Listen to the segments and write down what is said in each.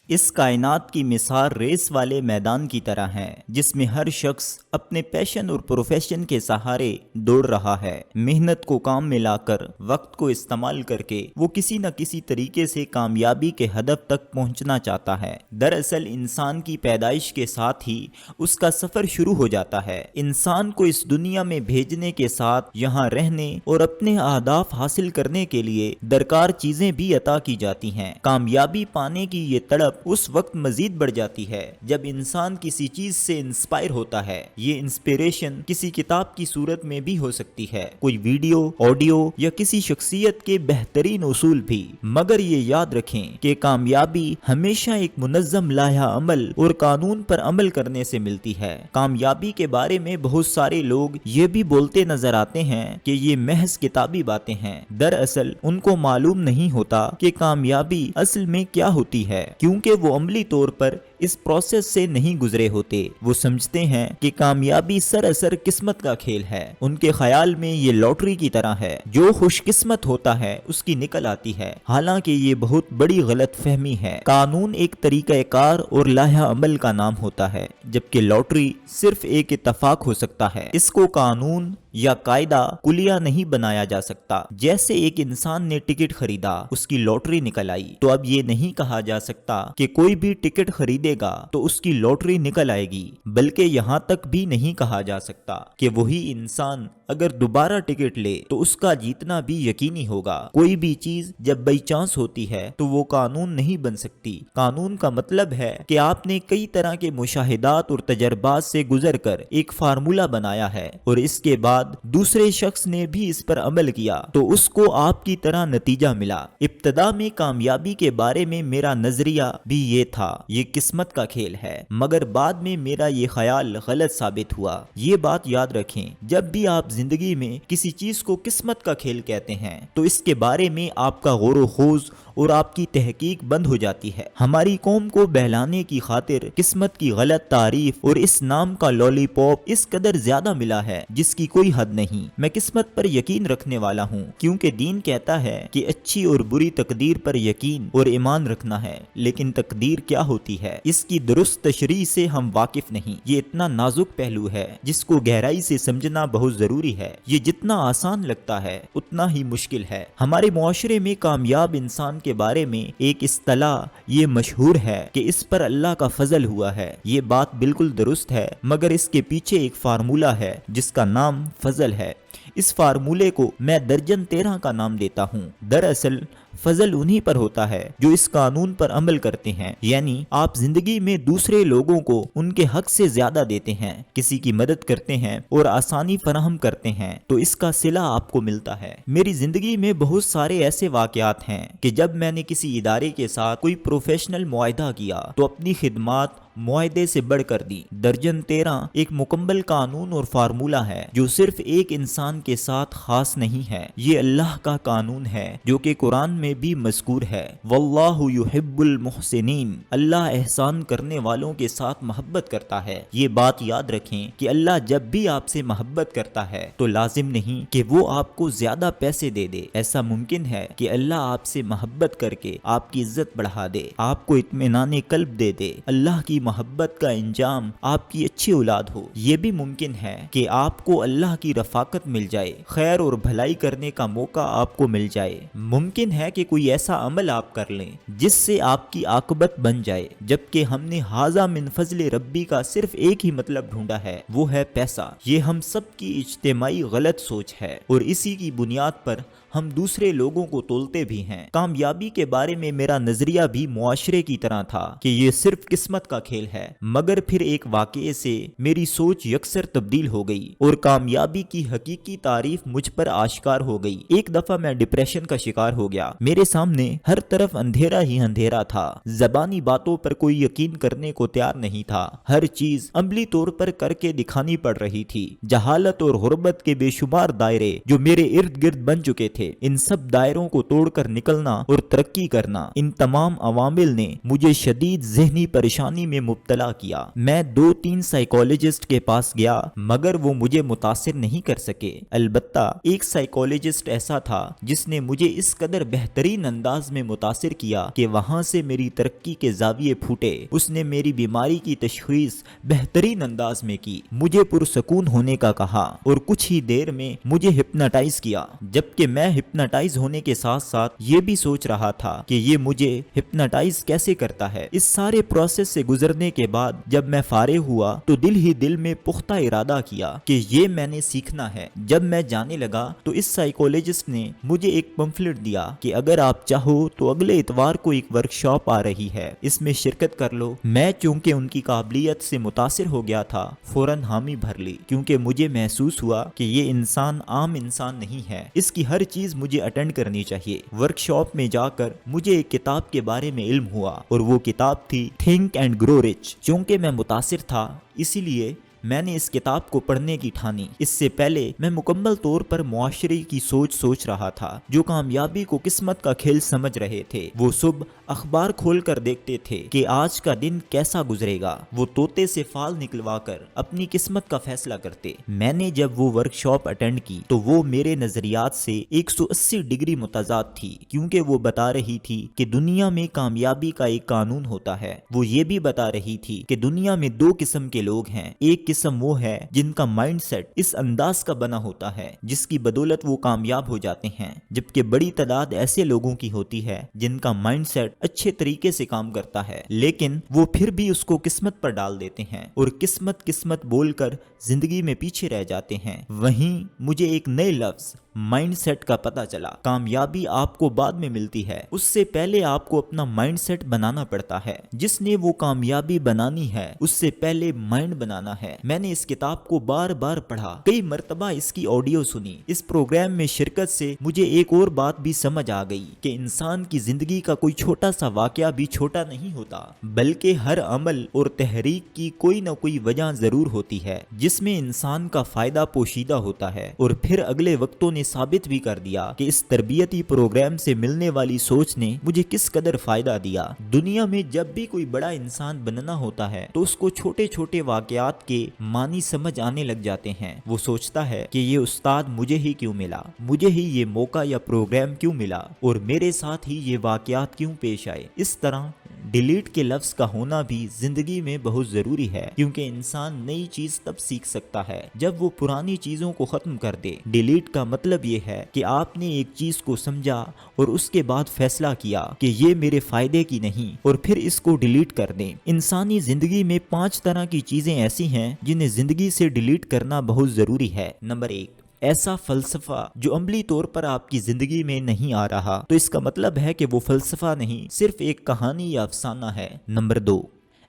اس کائنات کی مثال ریس والے میدان کی طرح ہے جس میں ہر شخص اپنے پیشن اور پروفیشن کے سہارے دوڑ رہا ہے۔ محنت کو کام میں لا کر، وقت کو استعمال کر کے وہ کسی نہ کسی طریقے سے کامیابی کے ہدف تک پہنچنا چاہتا ہے۔ دراصل انسان کی پیدائش کے ساتھ ہی اس کا سفر شروع ہو جاتا ہے۔ انسان کو اس دنیا میں بھیجنے کے ساتھ یہاں رہنے اور اپنے اہداف حاصل کرنے کے لیے درکار چیزیں بھی عطا کی جاتی ہیں۔ کامیابی پانے کی یہ تڑپ اس وقت مزید بڑھ جاتی ہے جب انسان کسی چیز سے انسپائر ہوتا ہے۔ یہ انسپیریشن کسی کتاب کی صورت میں بھی ہو سکتی ہے، کوئی ویڈیو، آڈیو یا کسی شخصیت کے بہترین اصول بھی۔ مگر یہ یاد رکھیں کہ کامیابی ہمیشہ ایک منظم لائحہ عمل اور قانون پر عمل کرنے سے ملتی ہے۔ کامیابی کے بارے میں بہت سارے لوگ یہ بھی بولتے نظر آتے ہیں کہ یہ محض کتابی باتیں ہیں۔ دراصل ان کو معلوم نہیں ہوتا کہ کامیابی اصل میں کیا ہوتی ہے، کیونکہ وہ عملی طور پر اس پروسیس سے نہیں گزرے ہوتے۔ وہ سمجھتے ہیں کہ کامیابی سراسر قسمت کا کھیل ہے۔ ان کے خیال میں یہ لاٹری کی طرح ہے، جو خوش قسمت ہوتا ہے اس کی نکل آتی ہے۔ حالانکہ یہ بہت بڑی غلط فہمی ہے۔ قانون ایک طریقہ کار اور لائحہ عمل کا نام ہوتا ہے، جبکہ لاٹری صرف ایک اتفاق ہو سکتا ہے۔ اس کو قانون یا قاعدہ کلیہ نہیں بنایا جا سکتا۔ جیسے ایک انسان نے ٹکٹ خریدا، اس کی لاٹری نکل آئی، تو اب یہ نہیں کہا جا سکتا کہ کوئی بھی ٹکٹ خریدے گا تو اس کی لاٹری نکل آئے گی، بلکہ یہاں تک بھی نہیں کہا جا سکتا کہ وہی انسان اگر دوبارہ ٹکٹ لے تو اس کا جیتنا بھی یقینی ہوگا۔ کوئی بھی چیز جب بائی چانس ہوتی ہے تو وہ قانون نہیں بن سکتی۔ قانون کا مطلب ہے کہ آپ نے کئی طرح کے مشاہدات اور تجربات سے گزر کر ایک فارمولہ بنایا ہے، اور اس کے بعد دوسرے شخص نے بھی اس پر عمل کیا تو اس کو آپ کی طرح نتیجہ ملا۔ ابتدا میں کامیابی کے بارے میں میرا نظریہ بھی یہ تھا، یہ قسمت کا کھیل ہے، مگر بعد میں میرا یہ خیال غلط ثابت ہوا۔ یہ بات یاد رکھیں، جب بھی آپ زندگی میں کسی چیز کو قسمت کا کھیل کہتے ہیں تو اس کے بارے میں آپ کا غور و خوض اور آپ کی تحقیق بند ہو جاتی ہے۔ ہماری قوم کو بہلانے کی خاطر قسمت کی غلط تعریف اور اس نام کا لالی پاپ اس قدر زیادہ ملا ہے جس کی کوئی حد نہیں۔ میں قسمت پر یقین رکھنے والا ہوں، کیونکہ دین کہتا ہے کہ اچھی اور بری تقدیر پر یقین اور ایمان رکھنا ہے، لیکن تقدیر کیا ہوتی ہے اس کی درست تشریح سے ہم واقف نہیں۔ یہ اتنا نازک پہلو ہے جس کو گہرائی سے سمجھنا بہت ضروری ہے۔ یہ جتنا آسان لگتا ہے اتنا ہی مشکل ہے۔ ہمارے معاشرے میں کامیاب انسان کے بارے میں ایک اصطلاح یہ مشہور ہے کہ اس پر اللہ کا فضل ہوا ہے۔ یہ بات بالکل درست ہے، مگر اس کے پیچھے ایک فارمولہ ہے جس کا نام فضل ہے۔ اس فارمولے کو میں درجن 13 کا نام دیتا ہوں۔ دراصل فضل انہی پر ہوتا ہے جو اس قانون پر عمل کرتے ہیں، یعنی آپ زندگی میں دوسرے لوگوں کو ان کے حق سے زیادہ دیتے ہیں، کسی کی مدد کرتے ہیں اور آسانی فراہم کرتے ہیں تو اس کا صلہ آپ کو ملتا ہے۔ میری زندگی میں بہت سارے ایسے واقعات ہیں کہ جب میں نے کسی ادارے کے ساتھ کوئی پروفیشنل معاہدہ کیا تو اپنی خدمات معاہدے سے بڑھ کر دی۔ درجن 13 ایک مکمل قانون اور فارمولہ ہے جو صرف ایک انسان کے ساتھ خاص نہیں ہے، یہ اللہ کا قانون ہے جو کہ قرآن میں بھی مذکور ہے۔ واللہ یحب المحسنین، اللہ احسان کرنے والوں کے ساتھ محبت کرتا ہے۔ یہ بات یاد رکھیں کہ اللہ جب بھی آپ سے محبت کرتا ہے تو لازم نہیں کہ وہ آپ کو زیادہ پیسے دے دے۔ ایسا ممکن ہے کہ اللہ آپ سے محبت کر کے آپ کی عزت بڑھا دے، آپ کو اطمینان قلب دے دے، اللہ کی محبت کا انجام آپ کی اچھی اولاد ہو۔ یہ بھی ممکن ہے کہ آپ کو اللہ کی رفاقت مل جائے، خیر اور بھلائی کرنے کا موقع آپ کو مل جائے۔ ممکن ہے کہ کوئی ایسا عمل آپ کر لیں جس سے آپ کی عاقبت بن جائے، جبکہ ہم نے ھذا من فضل ربی کا صرف ایک ہی مطلب ڈھونڈا ہے، وہ ہے پیسہ۔ یہ ہم سب کی اجتماعی غلط سوچ ہے اور اسی کی بنیاد پر ہم دوسرے لوگوں کو تولتے بھی ہیں۔ کامیابی کے بارے میں میرا نظریہ بھی معاشرے کی طرح تھا کہ یہ صرف قسمت کا کھیل ہے، مگر پھر ایک واقعے سے میری سوچ یکسر تبدیل ہو گئی اور کامیابی کی حقیقی تعریف مجھ پر آشکار ہو گئی۔ ایک دفعہ میں ڈپریشن کا شکار ہو گیا۔ میرے سامنے ہر طرف اندھیرا ہی اندھیرا تھا، زبانی باتوں پر کوئی یقین کرنے کو تیار نہیں تھا، ہر چیز عملی طور پر کر کے دکھانی پڑ رہی تھی۔ جہالت اور غربت کے بے شمار دائرے جو میرے ارد گرد بن چکے تھے تھے۔ ان سب دائروں کو توڑ کر نکلنا اور ترقی کرنا، ان تمام عوامل نے مجھے شدید ذہنی پریشانی میں مبتلا کیا۔ میں 2-3 سائیکالوجسٹ کے پاس گیا مگر وہ مجھے متاثر نہیں کر سکے۔ البتہ ایک سائیکالوجسٹ ایسا تھا جس نے مجھے اس قدر بہترین انداز میں متاثر کیا کہ وہاں سے میری ترقی کے زاویے پھوٹے۔ اس نے میری بیماری کی تشخیص بہترین انداز میں کی، مجھے پرسکون ہونے کا کہا اور کچھ ہی دیر میں مجھے ہپناٹائز کیا، جبکہ میں ہپناٹائز ہونے کے ساتھ ساتھ یہ بھی سوچ رہا تھا کہ یہ مجھے ہپناٹائز کیسے کرتا ہے۔ اس سارے پروسیس سے گزرنے کے بعد جب میں فارغ ہوا تو دل ہی دل میں پختہ ارادہ کیا کہ یہ میں نے سیکھنا ہے۔ جب میں جانے لگا تو اس سائیکالوجسٹ نے مجھے ایک پمفلٹ دیا کہ اگر آپ چاہو تو اگلے اتوار کو ایک ورکشاپ آ رہی ہے، اس میں شرکت کر لو۔ میں چونکہ ان کی قابلیت سے متاثر ہو گیا تھا، فوراً حامی بھر لی، کیونکہ مجھے محسوس ہوا کہ یہ انسان عام انسان نہیں ہے، اس کی ہر چیز مجھے اٹینڈ کرنی چاہیے۔ ورکشاپ میں جا کر مجھے ایک کتاب کے بارے میں علم ہوا اور وہ کتاب تھی تھنک اینڈ گرو رچ۔ چونکہ میں متاثر تھا اسی لیے میں نے اس کتاب کو پڑھنے کی ٹھانی۔ اس سے پہلے میں مکمل طور پر معاشرے کی سوچ رہا تھا، جو کامیابی کو قسمت کا کھیل سمجھ رہے تھے۔ وہ صبح اخبار کھول کر دیکھتے تھے کہ آج کا دن کیسا گزرے گا، وہ طوطے سے فال نکلوا کر اپنی قسمت کا فیصلہ کرتے۔ میں نے جب وہ ورکشاپ اٹینڈ کی تو وہ میرے نظریات سے 180 ڈگری متضاد تھی، کیونکہ وہ بتا رہی تھی کہ دنیا میں کامیابی کا ایک قانون ہوتا ہے۔ وہ یہ بھی بتا رہی تھی کہ دنیا میں 2 قسم کے لوگ ہیں، ایک قسم وہ ہے جن کا مائنڈ سیٹ اس انداز کا بنا ہوتا ہے جس کی بدولت وہ کامیاب ہو جاتے ہیں، جبکہ بڑی تعداد ایسے لوگوں کی ہوتی ہے جن کا مائنڈ سیٹ اچھے طریقے سے کام کرتا ہے لیکن وہ پھر بھی اس کو قسمت پر ڈال دیتے ہیں اور قسمت بول کر زندگی میں پیچھے رہ جاتے ہیں۔ وہیں مجھے ایک نئے لفظ مائنڈ سیٹ کا پتہ چلا۔ کامیابی آپ کو بعد میں ملتی ہے، اس سے پہلے آپ کو اپنا مائنڈ سیٹ بنانا پڑتا ہے۔ جس نے وہ کامیابی بنانی ہے اس سے پہلے مائنڈ بنانا ہے۔ میں نے اس کتاب کو بار بار پڑھا، کئی مرتبہ اس کی آڈیو سنی۔ اس پروگرام میں شرکت سے مجھے ایک اور بات بھی سمجھ آ گئی کہ انسان کی زندگی کا کوئی چھوٹا سا واقعہ بھی چھوٹا نہیں ہوتا، بلکہ ہر عمل اور تحریک کی کوئی نہ کوئی وجہ ضرور ہوتی ہے جس میں انسان کا فائدہ پوشیدہ ہوتا ہے۔ اور پھر اگلے وقتوں نے ثابت بھی کر دیا کہ اس تربیتی پروگرام سے ملنے والی سوچ نے مجھے کس قدر فائدہ دیا۔ دنیا میں جب بھی کوئی بڑا انسان بننا ہوتا ہے تو اس کو چھوٹے چھوٹے واقعات کے معنی سمجھ آنے لگ جاتے ہیں۔ وہ سوچتا ہے کہ یہ استاد مجھے ہی کیوں ملا، مجھے ہی یہ موقع یا پروگرام کیوں ملا اور میرے ساتھ ہی یہ واقعات کیوں پیش آئے۔ اس طرح ڈیلیٹ کے لفظ کا ہونا بھی زندگی میں بہت ضروری ہے، کیونکہ انسان نئی چیز تب سیکھ سکتا ہے جب وہ پرانی چیزوں کو ختم کر دے۔ ڈیلیٹ کا مطلب یہ ہے کہ آپ نے ایک چیز کو سمجھا اور اس کے بعد فیصلہ کیا کہ یہ میرے فائدے کی نہیں اور پھر اس کو ڈیلیٹ کر دیں۔ انسانی زندگی میں 5 طرح کی چیزیں ایسی ہیں جنہیں زندگی سے ڈیلیٹ کرنا بہت ضروری ہے۔ نمبر 1، ایسا فلسفہ جو عملی طور پر آپ کی زندگی میں نہیں آ رہا، تو اس کا مطلب ہے کہ وہ فلسفہ نہیں، صرف ایک کہانی یا افسانہ ہے۔ نمبر 2،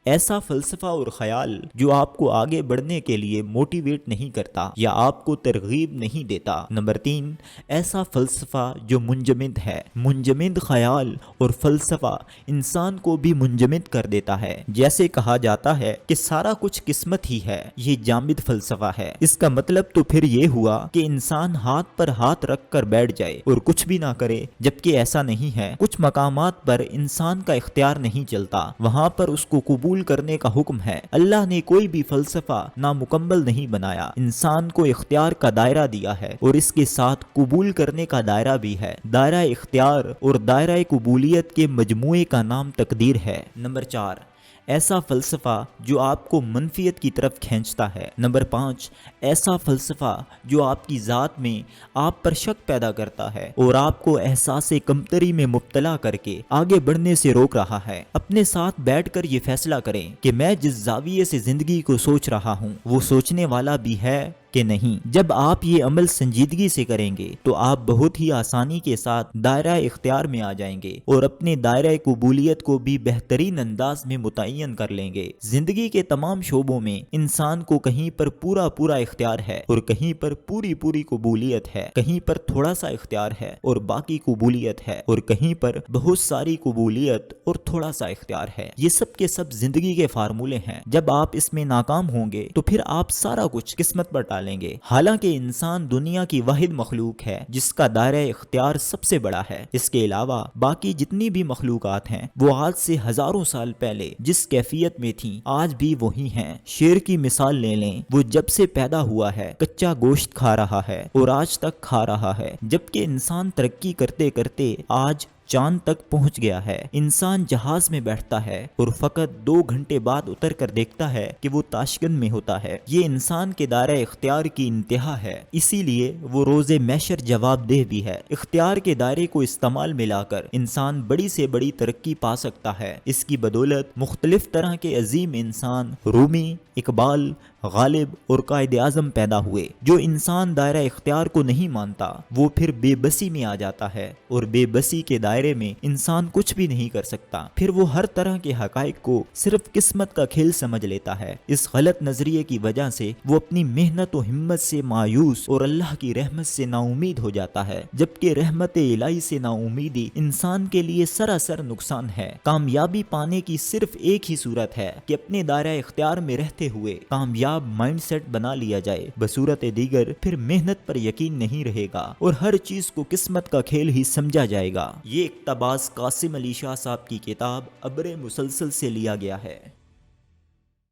ایسا فلسفہ اور خیال جو آپ کو آگے بڑھنے کے لیے موٹیویٹ نہیں کرتا یا آپ کو ترغیب نہیں دیتا۔ نمبر 3، ایسا فلسفہ جو منجمد ہے۔ منجمد خیال اور فلسفہ انسان کو بھی منجمد کر دیتا ہے۔ جیسے کہا جاتا ہے کہ سارا کچھ قسمت ہی ہے، یہ جامد فلسفہ ہے۔ اس کا مطلب تو پھر یہ ہوا کہ انسان ہاتھ پر ہاتھ رکھ کر بیٹھ جائے اور کچھ بھی نہ کرے، جبکہ ایسا نہیں ہے۔ کچھ مقامات پر انسان کا اختیار نہیں چلتا، وہاں پر اس کو قبول کرنے کا حکم ہے۔ اللہ نے کوئی بھی فلسفہ نامکمل نہیں بنایا، انسان کو اختیار کا دائرہ دیا ہے اور اس کے ساتھ قبول کرنے کا دائرہ بھی ہے۔ دائرہ اختیار اور دائرہ قبولیت کے مجموعے کا نام تقدیر ہے۔ نمبر 4، ایسا فلسفہ جو آپ کو منفیت کی طرف کھینچتا ہے۔ نمبر 5، ایسا فلسفہ جو آپ کی ذات میں آپ پر شک پیدا کرتا ہے اور آپ کو احساس کمتری میں مبتلا کر کے آگے بڑھنے سے روک رہا ہے۔ اپنے ساتھ بیٹھ کر یہ فیصلہ کریں کہ میں جس زاویے سے زندگی کو سوچ رہا ہوں وہ سوچنے والا بھی ہے کہ نہیں۔ جب آپ یہ عمل سنجیدگی سے کریں گے تو آپ بہت ہی آسانی کے ساتھ دائرہ اختیار میں آ جائیں گے اور اپنے دائرہ قبولیت کو بھی بہترین انداز میں متعین کر لیں گے۔ زندگی کے تمام شعبوں میں انسان کو کہیں پر پورا اختیار ہے اور کہیں پر پوری قبولیت ہے، کہیں پر تھوڑا سا اختیار ہے اور باقی قبولیت ہے، اور کہیں پر بہت ساری قبولیت اور تھوڑا سا اختیار ہے۔ یہ سب کے سب زندگی کے فارمولے ہیں۔ جب آپ اس میں ناکام ہوں گے تو پھر آپ سارا کچھ قسمت پر ڈال لیں گے۔ حالانکہ انسان دنیا کی واحد مخلوق ہے جس کا دائرہ اختیار سب سے بڑا ہے۔ اس کے علاوہ باقی جتنی بھی مخلوقات ہیں وہ آج سے ہزاروں سال پہلے جس کیفیت میں تھیں آج بھی وہی ہیں۔ شیر کی مثال لے لیں، وہ جب سے پیدا ہوا ہے کچا گوشت کھا رہا ہے اور آج تک کھا رہا ہے، جبکہ انسان ترقی کرتے کرتے آج چاند تک پہنچ گیا ہے۔ انسان جہاز میں بیٹھتا ہے اور فقط 2 گھنٹے بعد اتر کر دیکھتا ہے کہ وہ تاشقند میں ہوتا ہے۔ یہ انسان کے دائرہ اختیار کی انتہا ہے، اسی لیے وہ روز محشر جواب دہ بھی ہے۔ اختیار کے دائرے کو استعمال میں لا کر انسان بڑی سے بڑی ترقی پا سکتا ہے۔ اس کی بدولت مختلف طرح کے عظیم انسان رومی، اقبال، غالب اور قائد اعظم پیدا ہوئے۔ جو انسان دائرہ اختیار کو نہیں مانتا وہ پھر بے بسی میں آ جاتا ہے، اور بے بسی کے دائرے میں انسان کچھ بھی نہیں کر سکتا۔ پھر وہ ہر طرح کے حقائق کو صرف قسمت کا کھیل سمجھ لیتا ہے۔ اس غلط نظریے کی وجہ سے وہ اپنی محنت و ہمت سے مایوس اور اللہ کی رحمت سے نا امید ہو جاتا ہے، جبکہ رحمت الہی سے نا امیدی انسان کے لیے سراسر نقصان ہے۔ کامیابی پانے کی صرف ایک ہی صورت ہے کہ اپنے دائرہ اختیار میں رہتے ہوئے کامیاب مائنڈ سیٹ بنا لیا جائے، بصورت دیگر پھر محنت پر یقین نہیں رہے گا اور ہر چیز کو قسمت کا کھیل ہی سمجھا جائے گا۔ یہ اقتباس قاسم علی شاہ صاحب کی کتاب ابر مسلسل سے لیا گیا ہے۔